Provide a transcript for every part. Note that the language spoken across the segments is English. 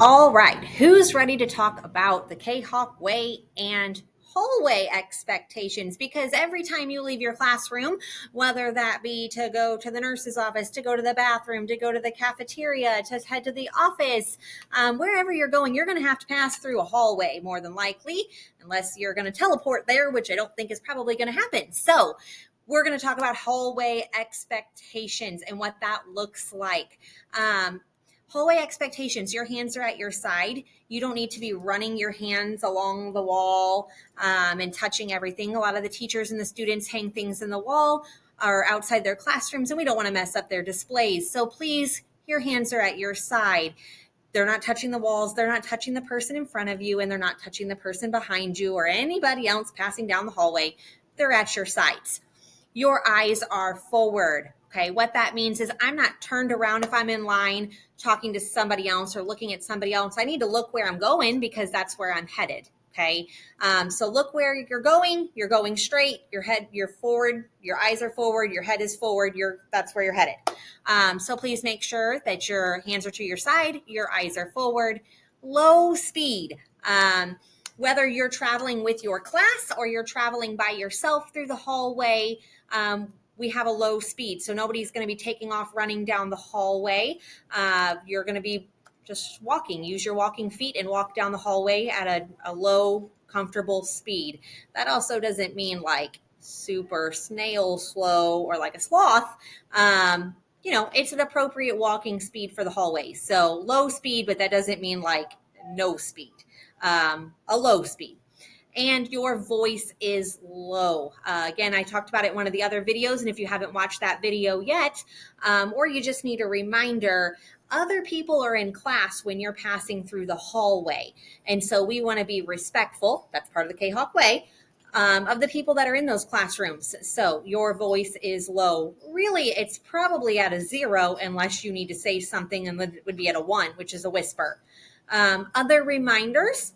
All right, who's ready to talk about the K-Hawk way and hallway expectations? Because every time you leave your classroom, whether that be to go to the nurse's office, to go to the bathroom, to go to the cafeteria, to head to the office, wherever you're going, you're going to have to pass through a hallway more than likely, unless you're going to teleport there, which I don't think is probably going to happen. So we're going to talk about hallway expectations and what that looks like. Hallway expectations, your hands are at your side. You don't need to be running your hands along the wall and touching everything. A lot of the teachers and the students hang things in the wall or outside their classrooms, and we don't want to mess up their displays. So please, your hands are at your side. They're not touching the walls. They're not touching the person in front of you, and they're not touching the person behind you or anybody else passing down the hallway. They're at your sides. Your eyes are forward. Okay, what that means is I'm not turned around if I'm in line talking to somebody else or looking at somebody else. I need to look where I'm going because that's where I'm headed. Okay, so look where you're going. You're going straight. You're forward. Your eyes are forward. Your head is forward. That's where you're headed. So please make sure that your hands are to your side. Your eyes are forward. Low speed. Whether you're traveling with your class or you're traveling by yourself through the hallway, we have a low speed. So nobody's going to be taking off running down the hallway. You're going to be just walking. Use your walking feet and walk down the hallway at a low, comfortable speed. That also doesn't mean like super snail slow or like a sloth. It's an appropriate walking speed for the hallway. So low speed, but that doesn't mean like no speed. A low speed. And your voice is low. Again, I talked about it in one of the other videos, and if you haven't watched that video yet, or you just need a reminder, other people are in class when you're passing through the hallway. And so we want to be respectful, that's part of the K-Hawk way, of the people that are in those classrooms. So your voice is low. Really, it's probably at a 0 unless you need to say something, and it would be at a 1, which is a whisper. Other reminders: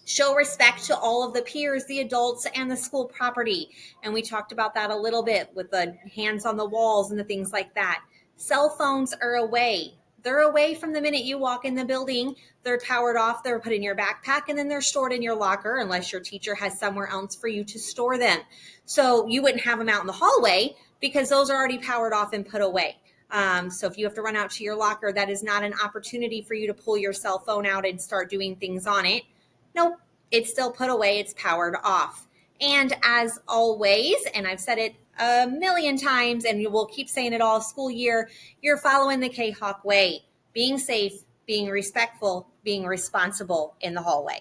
show respect to all of the peers, the adults, and the school property. And we talked about that a little bit with the hands on the walls and the things like that. Cell phones are away. They're away from the minute you walk in the building. They're powered off. They're put in your backpack, and then they're stored in your locker unless your teacher has somewhere else for you to store them. So you wouldn't have them out in the hallway because those are already powered off and put away. So if you have to run out to your locker, that is not an opportunity for you to pull your cell phone out and start doing things on it. Nope, it's still put away, it's powered off. And as always, and I've said it a million times, and we'll keep saying it all school year, you're following the K-Hawk way. Being safe, being respectful, being responsible in the hallway.